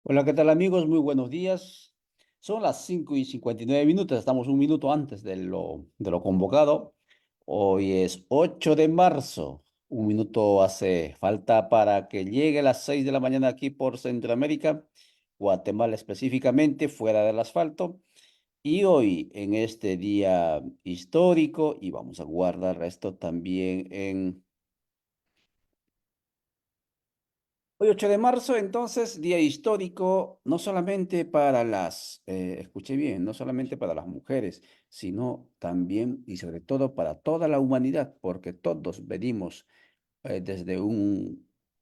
Hola, ¿qué tal amigos? Muy buenos días. Son las 5:59. Estamos un minuto antes de lo convocado. Hoy es 8 de marzo. Un minuto hace falta para que llegue las 6 de la mañana aquí por Centroamérica, Guatemala específicamente, fuera del asfalto. Y hoy, en este día histórico, y vamos a guardar esto también en... Hoy 8 de marzo, entonces, día histórico, no solamente para escuché bien, no solamente para las mujeres, sino también y sobre todo para toda la humanidad, porque todos venimos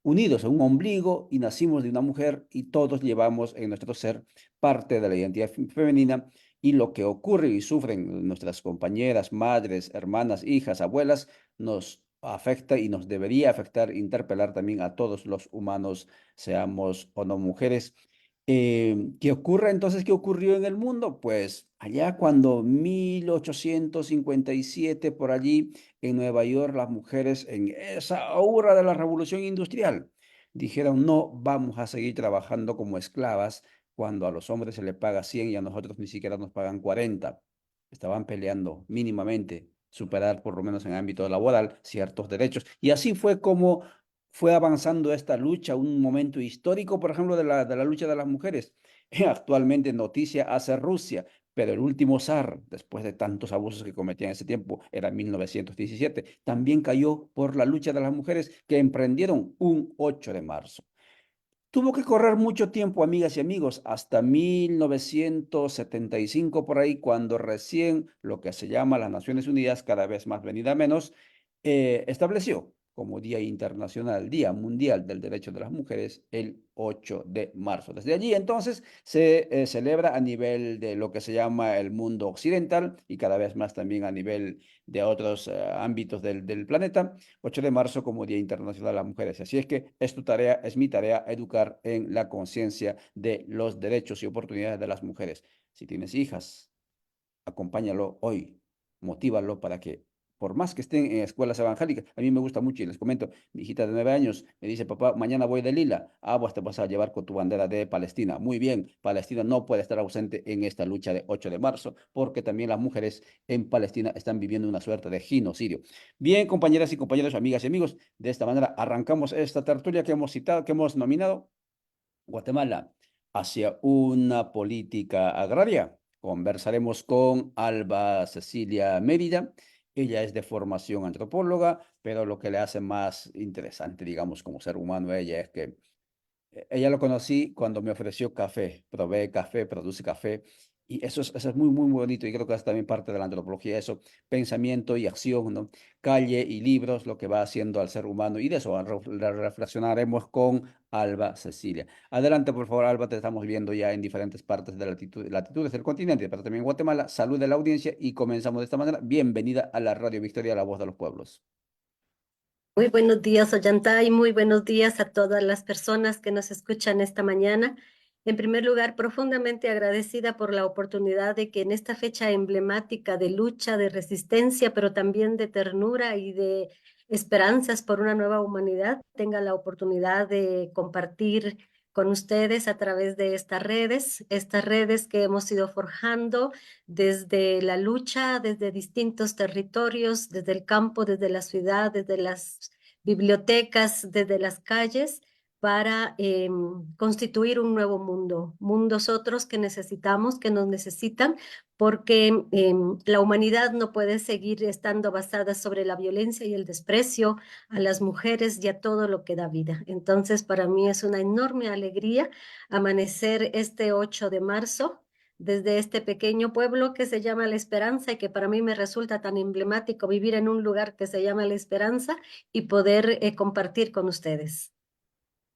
unidos en un ombligo y nacimos de una mujer y todos llevamos en nuestro ser parte de la identidad femenina y lo que ocurre y sufren nuestras compañeras, madres, hermanas, hijas, abuelas, nos afecta y nos debería afectar, interpelar también a todos los humanos, seamos o no mujeres. ¿Qué ocurre entonces? ¿Qué ocurrió en el mundo? Pues allá cuando 1857 por allí en Nueva York, las mujeres en esa hora de la revolución industrial dijeron, no vamos a seguir trabajando como esclavas cuando a los hombres se les paga 100 y a nosotros ni siquiera nos pagan 40. Estaban peleando mínimamente superar, por lo menos en el ámbito laboral, ciertos derechos. Y así fue como fue avanzando esta lucha, un momento histórico, por ejemplo, de la lucha de las mujeres. Actualmente noticia hace Rusia, pero el último zar, después de tantos abusos que cometía en ese tiempo, era 1917, también cayó por la lucha de las mujeres que emprendieron un 8 de marzo. Tuvo que correr mucho tiempo, amigas y amigos, hasta 1975 por ahí, cuando recién lo que se llama las Naciones Unidas, cada vez más venida menos, estableció como Día Internacional, Día Mundial del Derecho de las Mujeres, el 8 de marzo. Desde allí entonces se celebra a nivel de lo que se llama el mundo occidental y cada vez más también a nivel de otros ámbitos del planeta. 8 de marzo como Día Internacional de las Mujeres. Así es que es tu tarea, es mi tarea educar en la conciencia de los derechos y oportunidades de las mujeres. Si tienes hijas, acompáñalo hoy, motívalo para que, por más que estén en escuelas evangélicas, a mí me gusta mucho y les comento, mi hijita de 9 años me dice, papá, mañana voy de lila, pues te vas a llevar con tu bandera de Palestina. Muy bien, Palestina no puede estar ausente en esta lucha de 8 de marzo, porque también las mujeres en Palestina están viviendo una suerte de genocidio. Bien, compañeras y compañeros, amigas y amigos, de esta manera arrancamos esta tertulia que hemos citado, que hemos nominado Guatemala hacia una política agraria. Conversaremos con Alba Cecilia Mérida. Ella es de formación antropóloga, pero lo que le hace más interesante, digamos, como ser humano a ella es que ella lo conocí cuando me ofreció café, provee café, produce café, y eso es muy, muy bonito, y creo que es también parte de la antropología, eso, pensamiento y acción, ¿no? Calle y libros, lo que va haciendo al ser humano, y de eso reflexionaremos con Alba Cecilia. Adelante, por favor, Alba, te estamos viendo ya en diferentes partes de latitudes del continente, pero también en Guatemala. Salud de la audiencia y comenzamos de esta manera. Bienvenida a la Radio Victoria, la voz de los pueblos. Muy buenos días, Ollantay, muy buenos días a todas las personas que nos escuchan esta mañana. En primer lugar, profundamente agradecida por la oportunidad de que en esta fecha emblemática de lucha, de resistencia, pero también de ternura y de esperanzas por una nueva humanidad, tenga la oportunidad de compartir con ustedes a través de estas redes que hemos ido forjando desde la lucha, desde distintos territorios, desde el campo, desde la ciudad, desde las bibliotecas, desde las calles, para constituir un nuevo mundo, mundos otros que necesitamos, que nos necesitan, porque la humanidad no puede seguir estando basada sobre la violencia y el desprecio a las mujeres y a todo lo que da vida. Entonces, para mí es una enorme alegría amanecer este 8 de marzo desde este pequeño pueblo que se llama La Esperanza y que para mí me resulta tan emblemático vivir en un lugar que se llama La Esperanza y poder compartir con ustedes.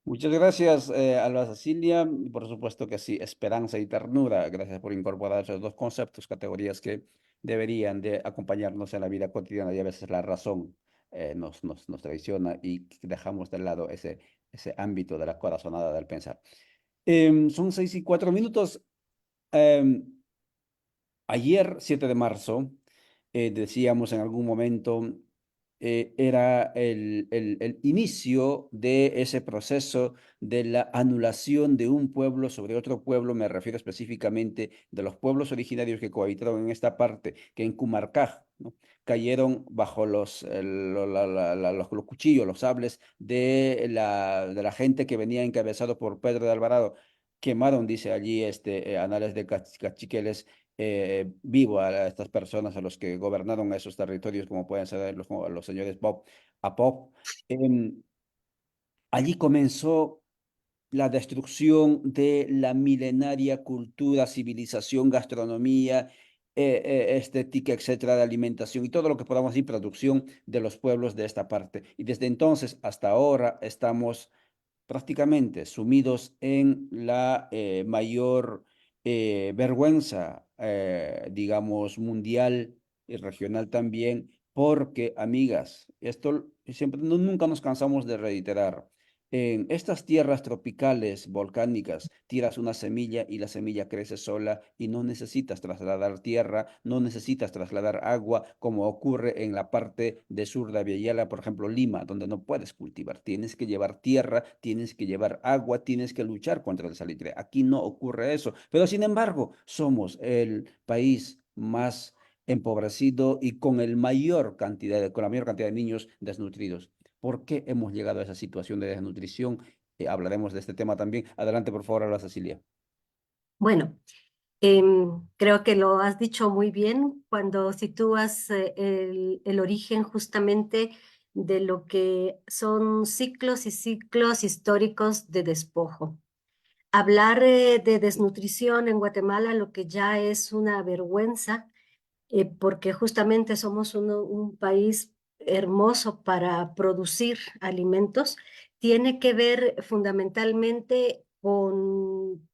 Muchas gracias, Alba Cecilia. Y por supuesto que sí, esperanza y ternura. Gracias por incorporar esos dos conceptos, categorías que deberían de acompañarnos en la vida cotidiana y a veces la razón nos traiciona y dejamos de lado ese ámbito de la corazonada del pensar. Son 6:04. Em, Ayer, 7 de marzo, decíamos en algún momento. era el inicio de ese proceso de la anulación de un pueblo sobre otro pueblo. Me refiero específicamente de los pueblos originarios que cohabitaron en esta parte, que en Cumarcaj, ¿no? Cayeron bajo los cuchillos, los sables de la gente que venía encabezado por Pedro de Alvarado. Quemaron, dice allí, Anales de Cachiqueles, vivo a estas personas, a los que gobernaron esos territorios, como pueden ser los señores Bob Apop. Em, Allí comenzó la destrucción de la milenaria cultura, civilización, gastronomía, estética, etcétera, de alimentación y todo lo que podamos decir, producción de los pueblos de esta parte. Y desde entonces hasta ahora estamos prácticamente sumidos en la mayor vergüenza, digamos, mundial y regional también, porque, amigas, esto siempre, nunca nos cansamos de reiterar. En estas tierras tropicales volcánicas tiras una semilla y la semilla crece sola y no necesitas trasladar tierra, no necesitas trasladar agua como ocurre en la parte de sur de Aviala, por ejemplo, Lima, donde no puedes cultivar. Tienes que llevar tierra, tienes que llevar agua, tienes que luchar contra el salitre. Aquí no ocurre eso, pero sin embargo, somos el país más empobrecido y con con la mayor cantidad de niños desnutridos. ¿Por qué hemos llegado a esa situación de desnutrición? Hablaremos de este tema también. Adelante, por favor, habla Cecilia. Bueno, creo que lo has dicho muy bien cuando sitúas el origen justamente de lo que son ciclos y ciclos históricos de despojo. Hablar de desnutrición en Guatemala, lo que ya es una vergüenza, porque justamente somos un país hermoso para producir alimentos, tiene que ver fundamentalmente con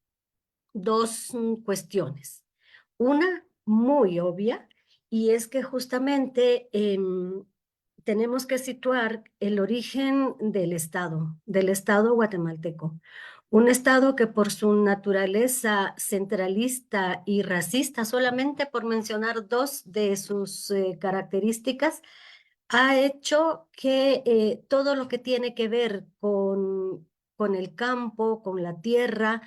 dos cuestiones. Una muy obvia, y es que justamente tenemos que situar el origen del Estado guatemalteco. Un Estado que por su naturaleza centralista y racista, solamente por mencionar dos de sus características, ha hecho que todo lo que tiene que ver con el campo, con la tierra,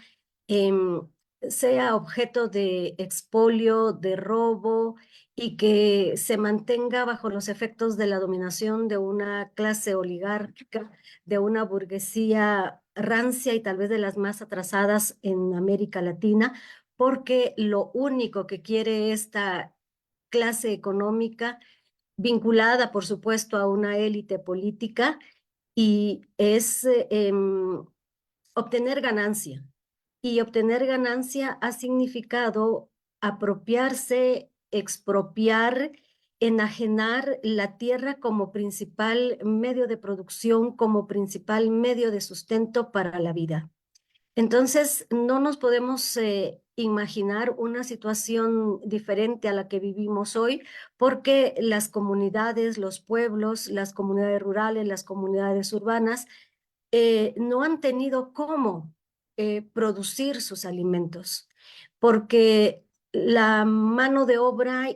em, sea objeto de expolio, de robo y que se mantenga bajo los efectos de la dominación de una clase oligárquica, de una burguesía rancia y tal vez de las más atrasadas en América Latina, porque lo único que quiere esta clase económica vinculada, por supuesto, a una élite política y es obtener ganancia. Y obtener ganancia ha significado apropiarse, expropiar, enajenar la tierra como principal medio de producción, como principal medio de sustento para la vida. Entonces, no nos podemos imaginar una situación diferente a la que vivimos hoy, porque las comunidades, los pueblos, las comunidades rurales, las comunidades urbanas, no han tenido cómo producir sus alimentos, porque la mano de obra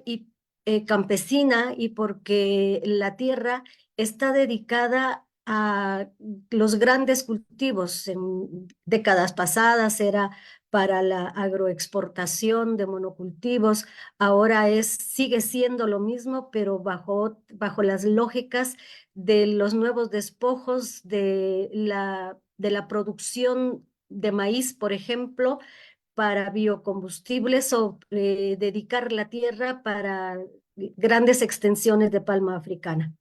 campesina y porque la tierra está dedicada a los grandes cultivos. En décadas pasadas era para la agroexportación de monocultivos, ahora sigue siendo lo mismo, pero bajo las lógicas de los nuevos despojos de la producción de maíz, por ejemplo, para biocombustibles o dedicar la tierra para grandes extensiones de palma africana.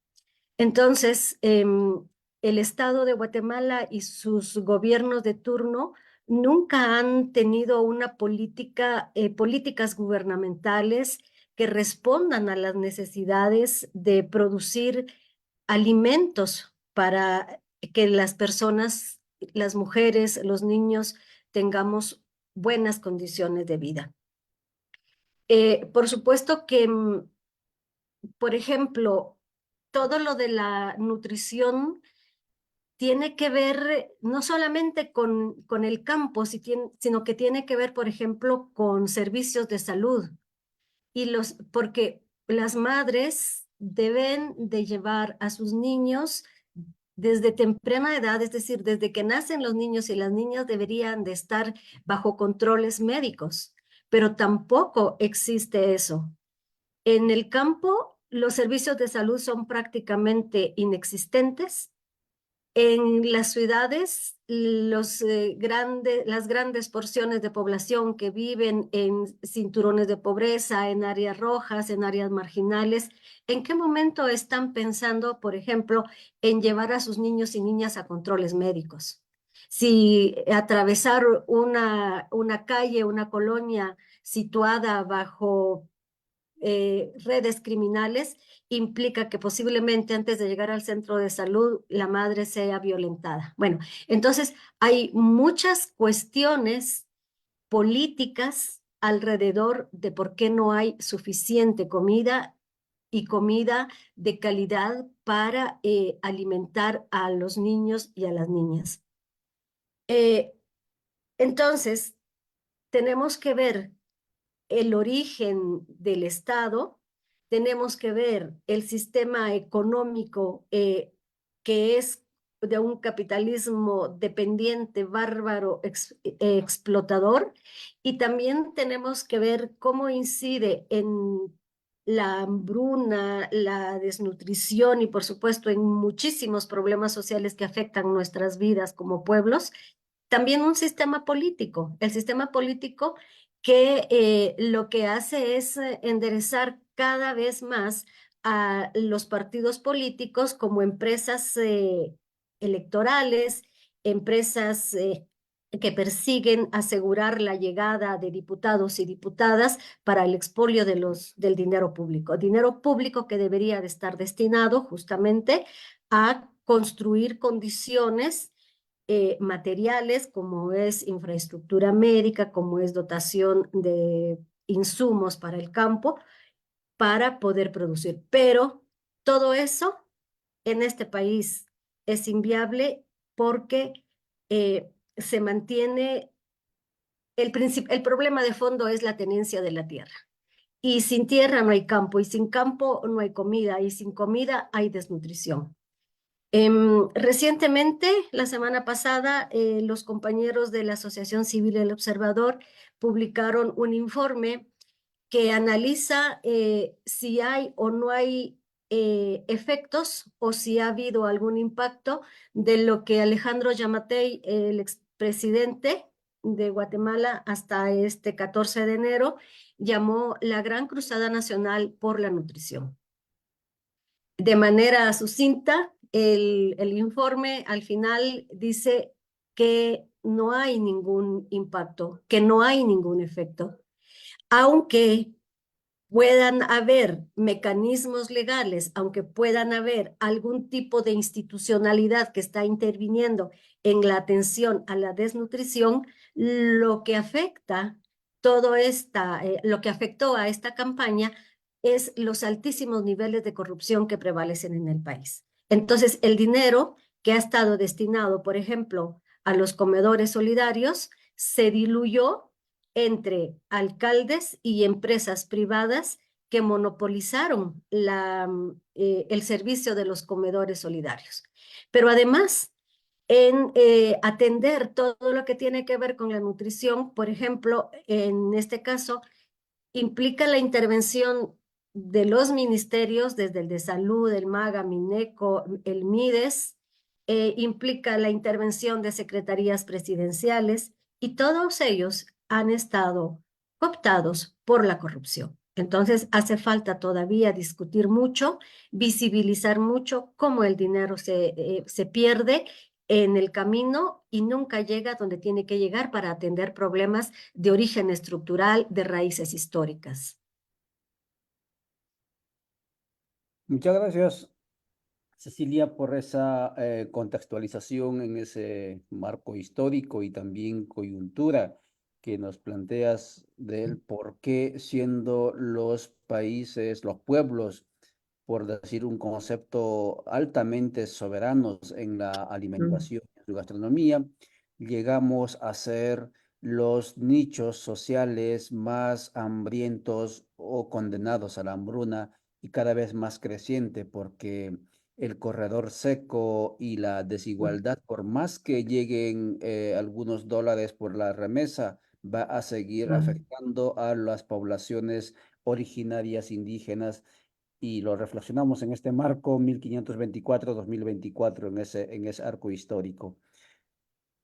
Entonces, el Estado de Guatemala y sus gobiernos de turno nunca han tenido una políticas gubernamentales que respondan a las necesidades de producir alimentos para que las personas, las mujeres, los niños tengamos buenas condiciones de vida. Por supuesto que, por ejemplo, todo lo de la nutrición tiene que ver no solamente con el campo, sino que tiene que ver, por ejemplo, con servicios de salud. Porque las madres deben de llevar a sus niños desde temprana edad, es decir, desde que nacen los niños y las niñas deberían de estar bajo controles médicos, pero tampoco existe eso. En el campo, los servicios de salud son prácticamente inexistentes. En las ciudades, las grandes porciones de población que viven en cinturones de pobreza, en áreas rojas, en áreas marginales, ¿en qué momento están pensando, por ejemplo, en llevar a sus niños y niñas a controles médicos? Si atravesar una calle, una colonia situada bajo redes criminales implica que posiblemente antes de llegar al centro de salud la madre sea violentada. Bueno, entonces hay muchas cuestiones políticas alrededor de por qué no hay suficiente comida y comida de calidad para alimentar a los niños y a las niñas. Eh, entonces, tenemos que ver el origen del Estado, tenemos que ver el sistema económico que es de un capitalismo dependiente, bárbaro, explotador, y también tenemos que ver cómo incide en la hambruna, la desnutrición y por supuesto en muchísimos problemas sociales que afectan nuestras vidas como pueblos también un sistema político. El sistema político que lo que hace es enderezar cada vez más a los partidos políticos como empresas electorales, empresas que persiguen asegurar la llegada de diputados y diputadas para el expolio del dinero público que debería de estar destinado justamente a construir condiciones materiales, como es infraestructura médica, como es dotación de insumos para el campo, para poder producir. Pero todo eso en este país es inviable porque se mantiene, el problema de fondo es la tenencia de la tierra. Y sin tierra no hay campo, y sin campo no hay comida, y sin comida hay desnutrición. Recientemente, la semana pasada, los compañeros de la Asociación Civil El Observador publicaron un informe que analiza si hay o no hay efectos o si ha habido algún impacto de lo que Alejandro Yamatei, el expresidente de Guatemala hasta este 14 de enero, llamó la Gran Cruzada Nacional por la Nutrición. De manera sucinta, el informe al final dice que no hay ningún impacto, que no hay ningún efecto, aunque puedan haber mecanismos legales, aunque puedan haber algún tipo de institucionalidad que está interviniendo en la atención a la desnutrición, lo que afecta lo que afectó a esta campaña es los altísimos niveles de corrupción que prevalecen en el país. Entonces, el dinero que ha estado destinado, por ejemplo, a los comedores solidarios, se diluyó entre alcaldes y empresas privadas que monopolizaron el servicio de los comedores solidarios. Pero además, en atender todo lo que tiene que ver con la nutrición, por ejemplo, en este caso, implica la intervención de los ministerios, desde el de salud, el MAGA, MINECO, el MIDES, implica la intervención de secretarías presidenciales y todos ellos han estado cooptados por la corrupción. Entonces, hace falta todavía discutir mucho, visibilizar mucho cómo el dinero se pierde en el camino y nunca llega donde tiene que llegar para atender problemas de origen estructural, de raíces históricas. Muchas gracias, Cecilia, por esa contextualización en ese marco histórico y también coyuntura que nos planteas del por qué siendo los países, los pueblos, por decir un concepto altamente soberanos en la Mm. alimentación y su gastronomía, llegamos a ser los nichos sociales más hambrientos o condenados a la hambruna y cada vez más creciente porque el corredor seco y la desigualdad, por más que lleguen algunos dólares por la remesa, va a seguir Mm. afectando a las poblaciones originarias indígenas y lo reflexionamos en este marco 1524-2024, en ese arco histórico.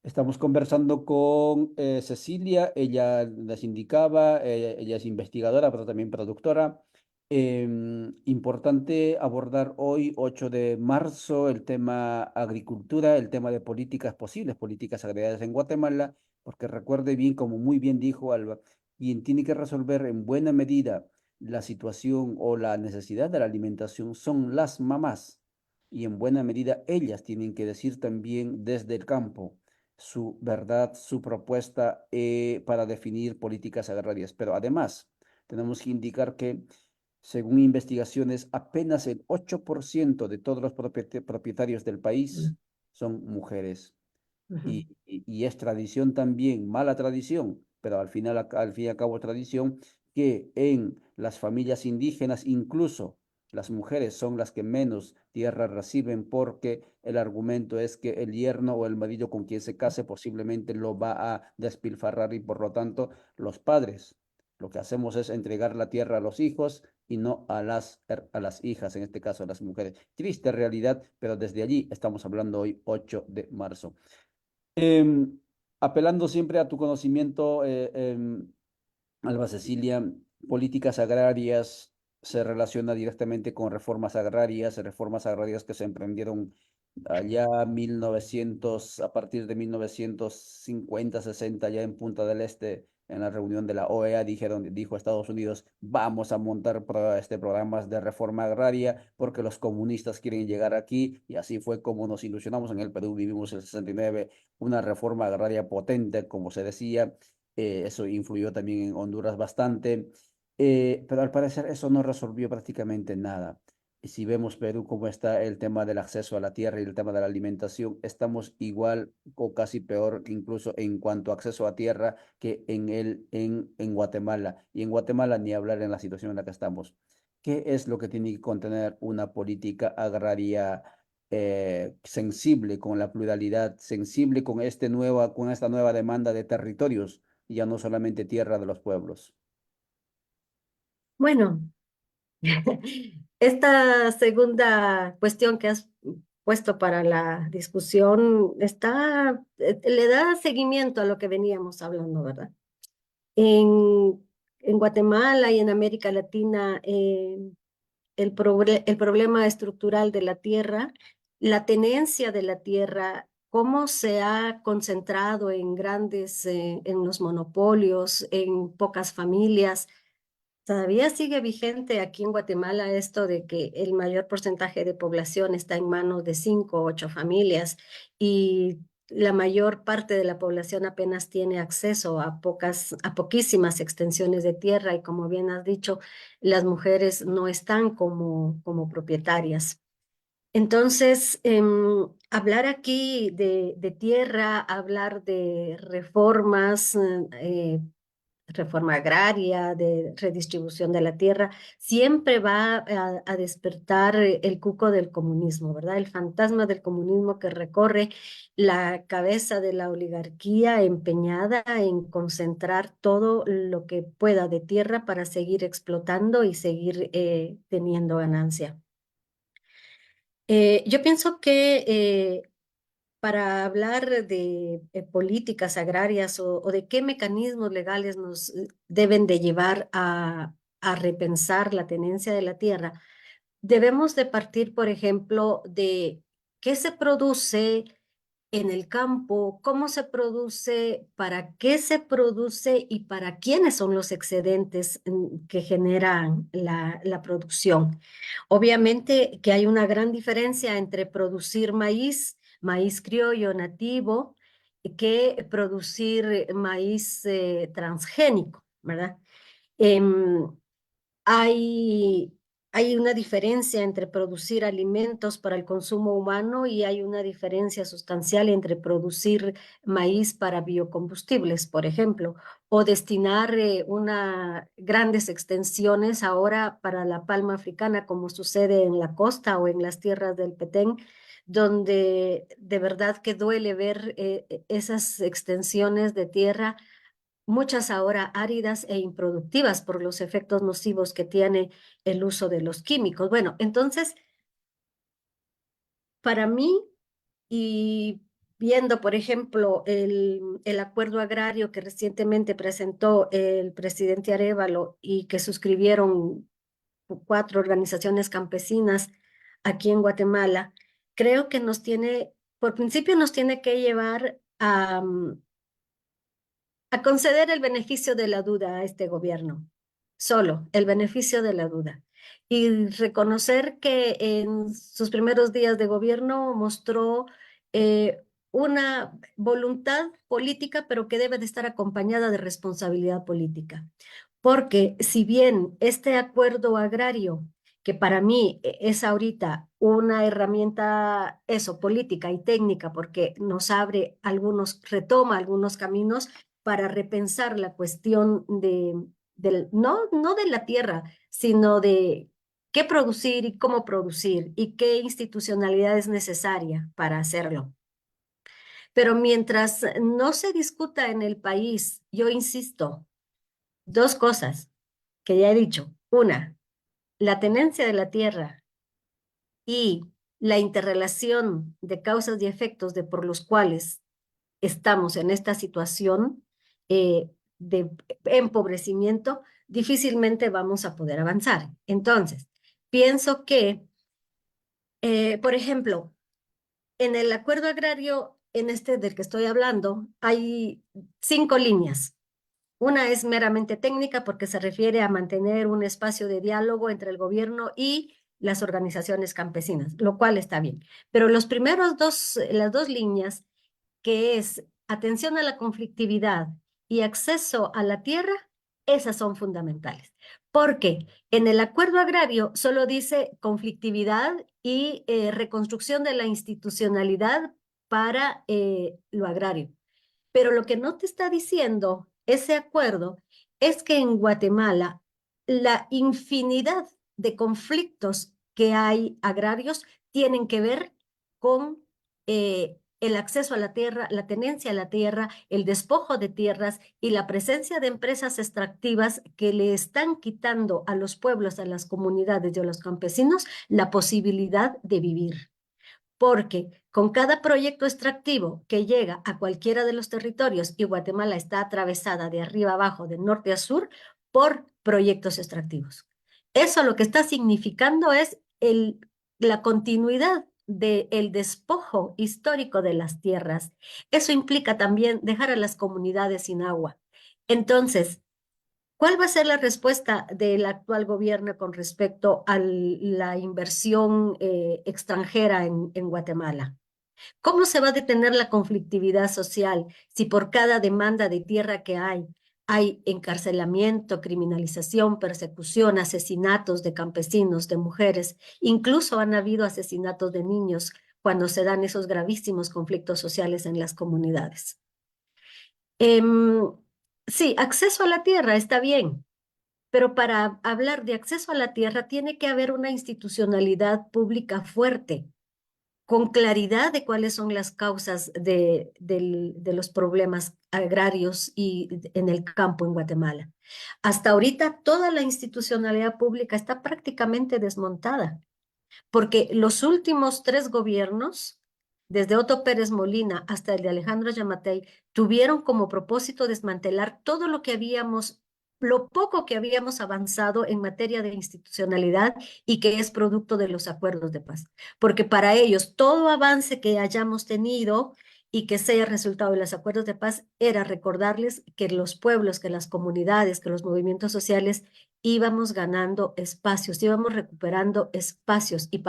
Estamos conversando con Cecilia, ella les indicaba, ella es investigadora, pero también productora. Importante abordar hoy, 8 de marzo, el tema agricultura, el tema de políticas posibles, políticas agrarias en Guatemala, porque recuerde bien, como muy bien dijo Alba, quien tiene que resolver en buena medida la situación o la necesidad de la alimentación son las mamás, y en buena medida ellas tienen que decir también desde el campo su verdad, su propuesta para definir políticas agrarias. Pero además, tenemos que indicar que, según investigaciones, apenas el 8% de todos los propietarios del país Mm. son mujeres. Ujú. Y es tradición también, mala tradición, pero al final, al fin y al cabo tradición, que en las familias indígenas incluso las mujeres son las que menos tierra reciben porque el argumento es que el yerno o el marido con quien se case posiblemente lo va a despilfarrar y por lo tanto los padres lo que hacemos es entregar la tierra a los hijos y no a las hijas, en este caso a las mujeres. Triste realidad, pero desde allí estamos hablando hoy 8 de marzo. Em, Apelando siempre a tu conocimiento, Alba Cecilia, políticas agrarias se relaciona directamente con reformas agrarias que se emprendieron allá 1900, a partir de 1950, 60, ya en Punta del Este, en la reunión de la OEA, dijo Estados Unidos, vamos a montar programas de reforma agraria porque los comunistas quieren llegar aquí, y así fue como nos ilusionamos en el Perú, vivimos el 69, una reforma agraria potente, como se decía. Eso influyó también en Honduras bastante, pero al parecer eso no resolvió prácticamente nada. Y si vemos Perú cómo está el tema del acceso a la tierra y el tema de la alimentación, estamos igual o casi peor incluso en cuanto a acceso a tierra que en Guatemala. Y en Guatemala ni hablar en la situación en la que estamos. ¿Qué es lo que tiene que contener una política agraria sensible con la pluralidad, sensible con con esta nueva demanda de territorios? Y ya no solamente tierra de los pueblos? Bueno, esta segunda cuestión que has puesto para la discusión le da seguimiento a lo que veníamos hablando, ¿verdad? En Guatemala y en América Latina, el problema estructural de la tierra, la tenencia de la tierra, cómo se ha concentrado en los monopolios, en pocas familias. Todavía sigue vigente aquí en Guatemala esto de que el mayor porcentaje de población está en manos de 5 o 8 familias, y la mayor parte de la población apenas tiene acceso a poquísimas extensiones de tierra, y como bien has dicho, las mujeres no están como propietarias. Entonces, hablar aquí de tierra, hablar de reformas, reforma agraria, de redistribución de la tierra, siempre va a despertar el cuco del comunismo, ¿verdad? El fantasma del comunismo que recorre la cabeza de la oligarquía empeñada en concentrar todo lo que pueda de tierra para seguir explotando y seguir teniendo ganancia. Yo pienso que para hablar de políticas agrarias o de qué mecanismos legales nos deben de llevar a repensar la tenencia de la tierra, debemos de partir, por ejemplo, de qué se produce en el campo, cómo se produce, para qué se produce y para quiénes son los excedentes que generan la producción. Obviamente que hay una gran diferencia entre producir maíz criollo nativo, que producir maíz transgénico, ¿verdad? Em, hay, hay una diferencia entre producir alimentos para el consumo humano y hay una diferencia sustancial entre producir maíz para biocombustibles, por ejemplo, o destinar grandes extensiones ahora para la palma africana, como sucede en la costa o en las tierras del Petén, donde de verdad que duele ver esas extensiones de tierra, muchas ahora áridas e improductivas por los efectos nocivos que tiene el uso de los químicos. Bueno, entonces, para mí, y viendo, por ejemplo, el acuerdo agrario que recientemente presentó el presidente Arévalo y que suscribieron 4 organizaciones campesinas aquí en Guatemala, creo que por principio nos tiene que llevar a conceder el beneficio de la duda a este gobierno, solo el beneficio de la duda, y reconocer que en sus primeros días de gobierno mostró una voluntad política, pero que debe de estar acompañada de responsabilidad política. Porque si bien este acuerdo agrario, que para mí es ahorita una herramienta, eso, política y técnica, porque nos abre retoma algunos caminos para repensar la cuestión no de la tierra, sino de qué producir y cómo producir y qué institucionalidad es necesaria para hacerlo. Pero mientras no se discuta en el país, yo insisto, 2 cosas que ya he dicho. Una, la tenencia de la tierra y la interrelación de causas y efectos de por los cuales estamos en esta situación de empobrecimiento, difícilmente vamos a poder avanzar. Entonces, pienso que, por ejemplo, en el acuerdo agrario, en este del que estoy hablando, hay 5 líneas. Una es meramente técnica porque se refiere a mantener un espacio de diálogo entre el gobierno y las organizaciones campesinas, lo cual está bien. Pero las 2 líneas, que es atención a la conflictividad y acceso a la tierra, esas son fundamentales. Porque en el acuerdo agrario solo dice conflictividad y reconstrucción de la institucionalidad para lo agrario. Pero lo que no te está diciendo ese acuerdo es que en Guatemala la infinidad de conflictos que hay agrarios tienen que ver con el acceso a la tierra, la tenencia a la tierra, el despojo de tierras y la presencia de empresas extractivas que le están quitando a los pueblos, a las comunidades y a los campesinos la posibilidad de vivir, porque con cada proyecto extractivo que llega a cualquiera de los territorios, y Guatemala está atravesada de arriba a abajo, de norte a sur, por proyectos extractivos. Eso lo que está significando es la continuidad del despojo histórico de las tierras. Eso implica también dejar a las comunidades sin agua. Entonces, ¿cuál va a ser la respuesta del actual gobierno con respecto a la inversión extranjera en Guatemala? ¿Cómo se va a detener la conflictividad social si por cada demanda de tierra que hay encarcelamiento, criminalización, persecución, asesinatos de campesinos, de mujeres? Incluso han habido asesinatos de niños cuando se dan esos gravísimos conflictos sociales en las comunidades. Sí, acceso a la tierra está bien, pero para hablar de acceso a la tierra tiene que haber una institucionalidad pública fuerte, con claridad de cuáles son las causas de los problemas agrarios y en el campo en Guatemala. Hasta ahorita toda la institucionalidad pública está prácticamente desmontada, porque los últimos 3 gobiernos, desde Otto Pérez Molina hasta el de Alejandro Yamatei, tuvieron como propósito desmantelar todo lo poco que habíamos avanzado en materia de institucionalidad y que es producto de los acuerdos de paz. Porque para ellos todo avance que hayamos tenido y que sea resultado de los acuerdos de paz era recordarles que los pueblos, que las comunidades, que los movimientos sociales íbamos ganando espacios, íbamos recuperando espacios y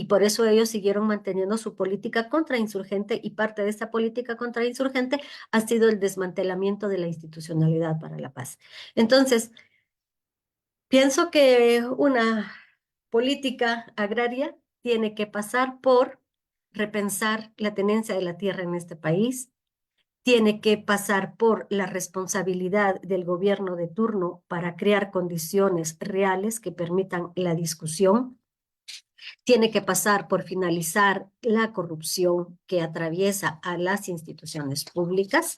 por eso ellos siguieron manteniendo su política contrainsurgente y parte de esta política contrainsurgente ha sido el desmantelamiento de la institucionalidad para la paz. Entonces, pienso que política agraria tiene que pasar por repensar la tenencia de la tierra en este país, tiene que pasar por la responsabilidad del gobierno de turno para crear condiciones reales que permitan la discusión, tiene que pasar por finalizar la corrupción que atraviesa a las instituciones públicas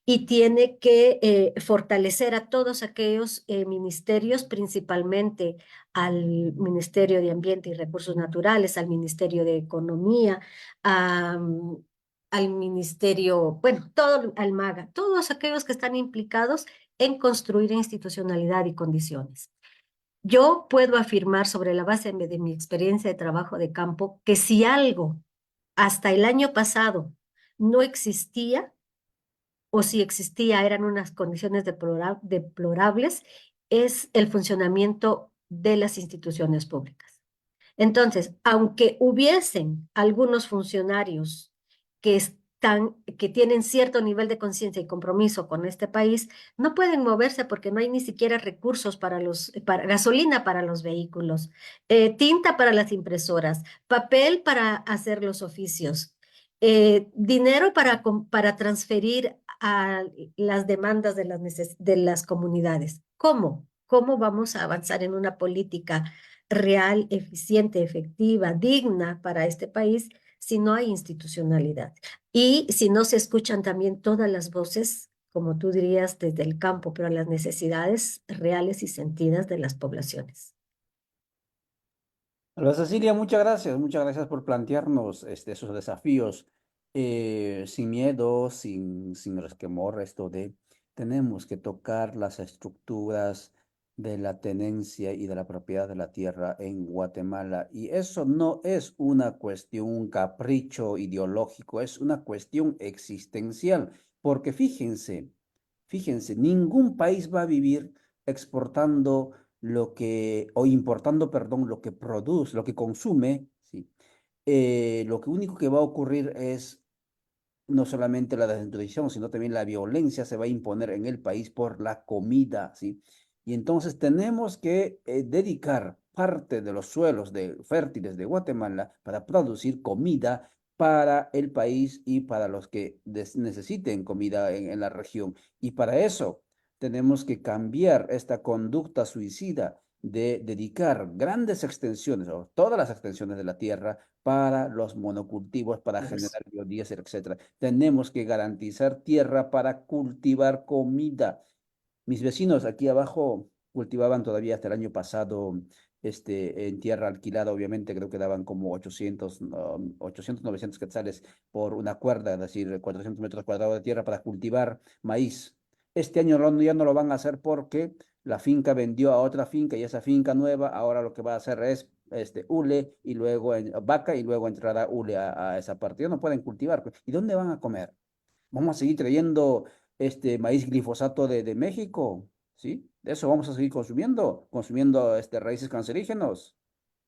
y tiene que fortalecer a todos aquellos ministerios, principalmente al Ministerio de Ambiente y Recursos Naturales, al Ministerio de Economía, a, al Ministerio, bueno, todo, al MAGA, todos aquellos que están implicados en construir institucionalidad y condiciones. Yo puedo afirmar sobre la base de mi experiencia de trabajo de campo que si algo hasta el año pasado no existía, o si existía eran unas condiciones deplorables, es el funcionamiento de las instituciones públicas. Entonces, aunque hubiesen algunos funcionarios que tienen cierto nivel de conciencia y compromiso con este país, no pueden moverse porque no hay ni siquiera recursos para gasolina para los vehículos, tinta para las impresoras, papel para hacer los oficios, dinero para transferir a las demandas de las comunidades. ¿Cómo? ¿Cómo vamos a avanzar en una política real, eficiente, efectiva, digna para este país si no hay institucionalidad? Y si no se escuchan también todas las voces, como tú dirías, desde el campo, pero las necesidades reales y sentidas de las poblaciones. Hola Cecilia, muchas gracias por plantearnos esos desafíos sin miedo, sin resquemor, esto de tenemos que tocar las estructuras de la tenencia y de la propiedad de la tierra en Guatemala. Y eso no es una cuestión, un capricho ideológico, es una cuestión existencial, porque fíjense, ningún país va a vivir exportando o importando, perdón, lo que produce, lo que consume, ¿sí? Lo que único que va a ocurrir es no solamente la desnutrición, sino también la violencia se va a imponer en el país por la comida, ¿sí? Y entonces tenemos que dedicar parte de los suelos fértiles de Guatemala para producir comida para el país y para los que necesiten comida en la región. Y para eso tenemos que cambiar esta conducta suicida de dedicar grandes extensiones o todas las extensiones de la tierra para los monocultivos, para generar biodiesel, etcétera. Tenemos que garantizar tierra para cultivar comida. Mis vecinos aquí abajo cultivaban todavía hasta el año pasado en tierra alquilada, obviamente, creo que daban como 800, 900 quetzales por una cuerda, es decir, 400 metros cuadrados de tierra para cultivar maíz. Este año ya no lo van a hacer porque la finca vendió a otra finca y esa finca nueva ahora lo que va a hacer es hule y luego vaca y luego entrará hule a esa parte. Ya no pueden cultivar. ¿Y dónde van a comer? Vamos a seguir trayendo maíz glifosato de México, ¿sí? De eso vamos a seguir consumiendo raíces cancerígenos.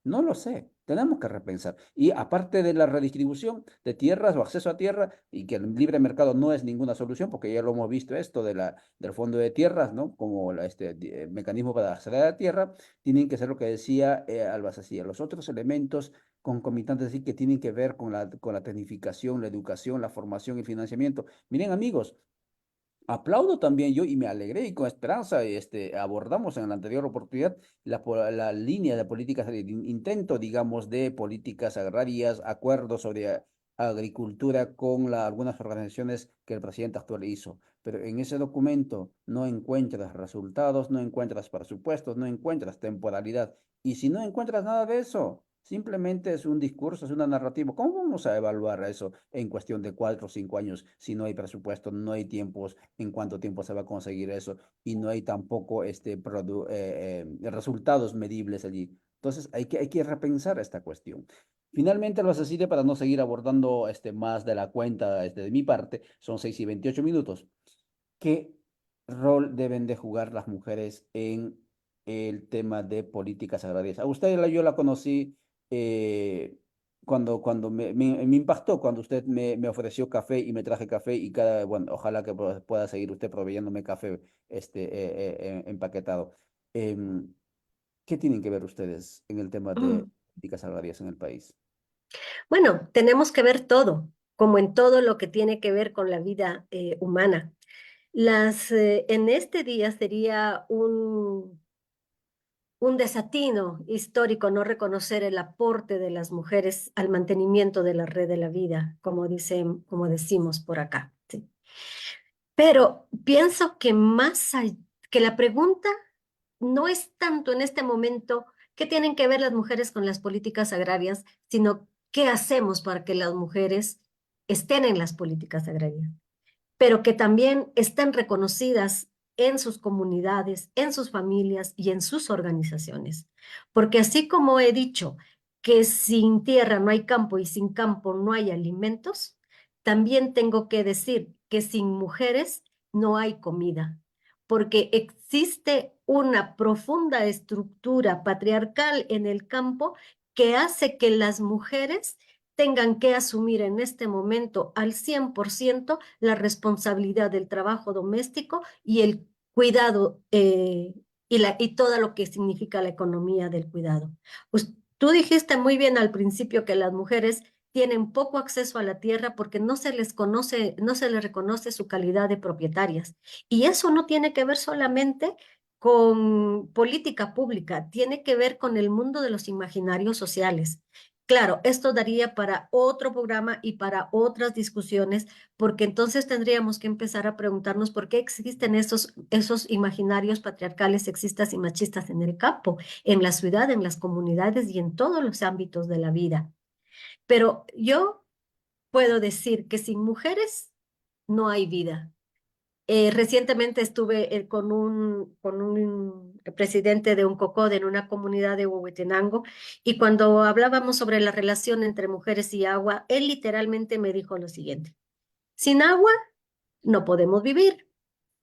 No lo sé, tenemos que repensar. Y aparte de la redistribución de tierras o acceso a tierra, y que el libre mercado no es ninguna solución, porque ya lo hemos visto esto del fondo de tierras, ¿no? Como mecanismo para acceder a la tierra, tienen que ser lo que decía Albacacía. Los otros elementos concomitantes, decir, que tienen que ver con la tecnificación, la educación, la formación y el financiamiento. Miren, amigos, aplaudo también yo y me alegré y con esperanza abordamos en la anterior oportunidad la línea de políticas, de intento, digamos, de políticas agrarias, acuerdos sobre agricultura con algunas organizaciones que el presidente actual hizo. Pero en ese documento no encuentras resultados, no encuentras presupuestos, no encuentras temporalidad. Y si no encuentras nada de eso, simplemente es un discurso, es una narrativa. ¿Cómo vamos a evaluar eso en cuestión de 4 o 5 años si no hay presupuesto, no hay tiempos, en cuánto tiempo se va a conseguir eso y no hay tampoco resultados medibles allí? Entonces hay que repensar esta cuestión. Finalmente, lo Cecilia, para no seguir abordando más de la cuenta de mi parte, son 6:28 minutos. ¿Qué rol deben de jugar las mujeres en el tema de políticas agrarias? A usted yo la conocí cuando me impactó cuando usted me ofreció café y me traje café y bueno, ojalá que pueda seguir usted proveyéndome café empaquetado. Em, ¿Qué tienen que ver ustedes en el tema de Mm. políticas agrarias en el país? Bueno, tenemos que ver todo, como en todo lo que tiene que ver con la vida humana. En este día sería un desatino histórico no reconocer el aporte de las mujeres al mantenimiento de la red de la vida, como decimos por acá. ¿Sí? Pero pienso que que la pregunta no es tanto en este momento qué tienen que ver las mujeres con las políticas agrarias, sino qué hacemos para que las mujeres estén en las políticas agrarias, pero que también estén reconocidas en sus comunidades, en sus familias y en sus organizaciones. Porque así como he dicho que sin tierra no hay campo y sin campo no hay alimentos, también tengo que decir que sin mujeres no hay comida, porque existe una profunda estructura patriarcal en el campo que hace que las mujeres tengan que asumir en este momento al 100% la responsabilidad del trabajo doméstico y el cuidado y todo lo que significa la economía del cuidado. Pues, tú dijiste muy bien al principio que las mujeres tienen poco acceso a la tierra porque no se les reconoce su calidad de propietarias. Y eso no tiene que ver solamente con política pública, tiene que ver con el mundo de los imaginarios sociales. Claro, esto daría para otro programa y para otras discusiones, porque entonces tendríamos que empezar a preguntarnos por qué existen esos imaginarios patriarcales, sexistas y machistas en el campo, en la ciudad, en las comunidades y en todos los ámbitos de la vida. Pero yo puedo decir que sin mujeres no hay vida. Recientemente estuve con un presidente de un COCOD en una comunidad de Huehuetenango y cuando hablábamos sobre la relación entre mujeres y agua, él literalmente me dijo lo siguiente: sin agua no podemos vivir,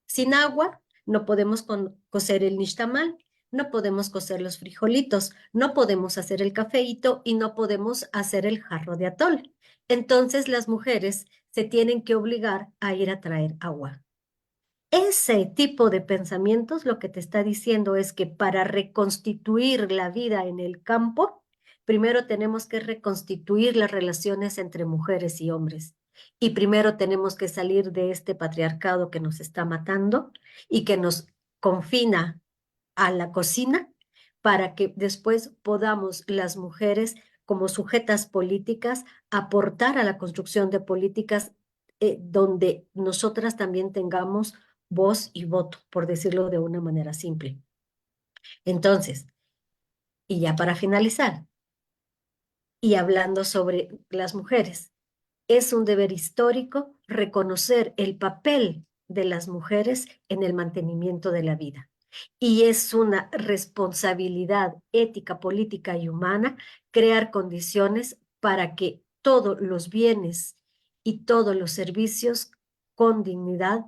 sin agua no podemos cocer el nixtamal, no podemos cocer los frijolitos, no podemos hacer el cafeíto y no podemos hacer el jarro de atol. Entonces las mujeres se tienen que obligar a ir a traer agua. Ese tipo de pensamientos lo que te está diciendo es que para reconstituir la vida en el campo, primero tenemos que reconstituir las relaciones entre mujeres y hombres. Y primero tenemos que salir de este patriarcado que nos está matando y que nos confina a la cocina para que después podamos las mujeres como sujetas políticas aportar a la construcción de políticas donde nosotras también tengamos voz y voto, por decirlo de una manera simple. Entonces, y ya para finalizar, y hablando sobre las mujeres, es un deber histórico reconocer el papel de las mujeres en el mantenimiento de la vida. Y es una responsabilidad ética, política y humana crear condiciones para que todos los bienes y todos los servicios con dignidad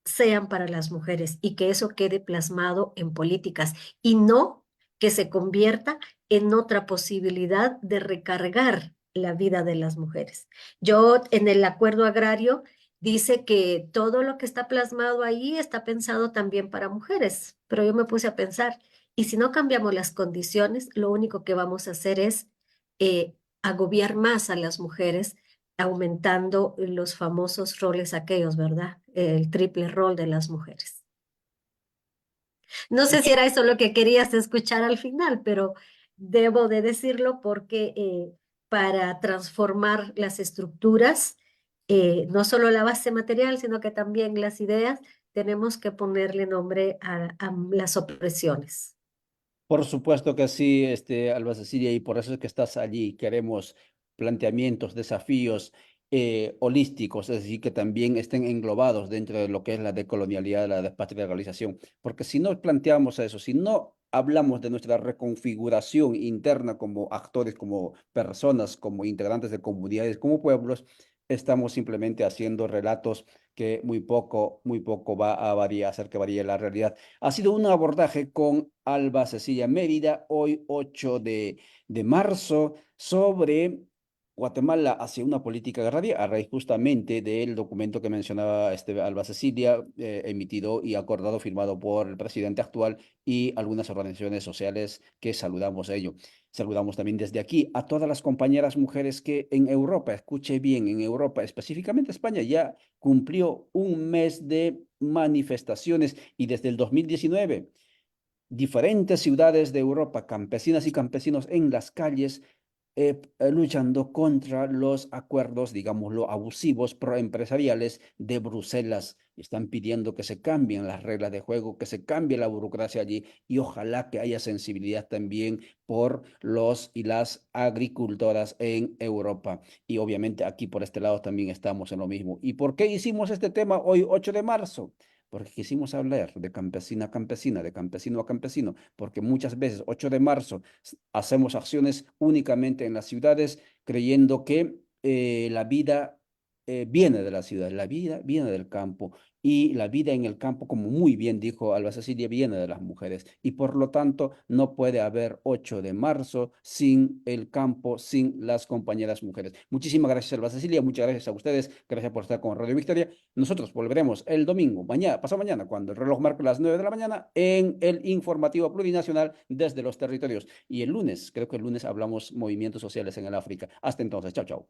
sean para las mujeres y que eso quede plasmado en políticas y no que se convierta en otra posibilidad de recargar la vida de las mujeres. Yo en el acuerdo agrario dice que todo lo que está plasmado ahí está pensado también para mujeres, pero yo me puse a pensar, y si no cambiamos las condiciones, lo único que vamos a hacer es agobiar más a las mujeres aumentando los famosos roles aquellos, ¿verdad? El triple rol de las mujeres. No sé si era eso lo que querías escuchar al final, pero debo de decirlo porque para transformar las estructuras, no solo la base material, sino que también las ideas, tenemos que ponerle nombre a las opresiones. Por supuesto que sí, Alba Cecilia, y por eso es que estás allí. Queremos planteamientos, desafíos holísticos, es decir, que también estén englobados dentro de lo que es la decolonialidad, la despatriarcalización. Porque si no planteamos eso, si no hablamos de nuestra reconfiguración interna como actores, como personas, como integrantes de comunidades, como pueblos, estamos simplemente haciendo relatos que muy poco va a variar, hacer que varíe la realidad. Ha sido un abordaje con Alba Cecilia Mérida, hoy 8 de marzo, sobre Guatemala hacia una política agraria a raíz justamente del documento que mencionaba Alba Cecilia, emitido y acordado, firmado por el presidente actual y algunas organizaciones sociales que saludamos a ello. Saludamos también desde aquí a todas las compañeras mujeres que en Europa, escuche bien, en Europa, específicamente España, ya cumplió un mes de manifestaciones y desde el 2019 diferentes ciudades de Europa, campesinas y campesinos en las calles, luchando contra los acuerdos, digámoslo, abusivos proempresariales de Bruselas. Están pidiendo que se cambien las reglas de juego, que se cambie la burocracia allí y ojalá que haya sensibilidad también por los y las agricultoras en Europa. Y obviamente aquí por este lado también estamos en lo mismo. ¿Y por qué hicimos este tema hoy, 8 de marzo? Porque quisimos hablar de campesina a campesina, de campesino a campesino, porque muchas veces, 8 de marzo, hacemos acciones únicamente en las ciudades creyendo que la vida viene de la ciudad, la vida viene del campo y la vida en el campo, como muy bien dijo Alba Cecilia, viene de las mujeres y por lo tanto no puede haber 8 de marzo sin el campo, sin las compañeras mujeres. Muchísimas gracias Alba Cecilia, muchas gracias a ustedes, gracias por estar con Radio Victoria. Nosotros volveremos el domingo, mañana, pasado mañana, cuando el reloj marque las 9 de la mañana, en el informativo plurinacional desde los territorios. Y el lunes, creo que el lunes hablamos movimientos sociales en el África. Hasta entonces, chao, chao.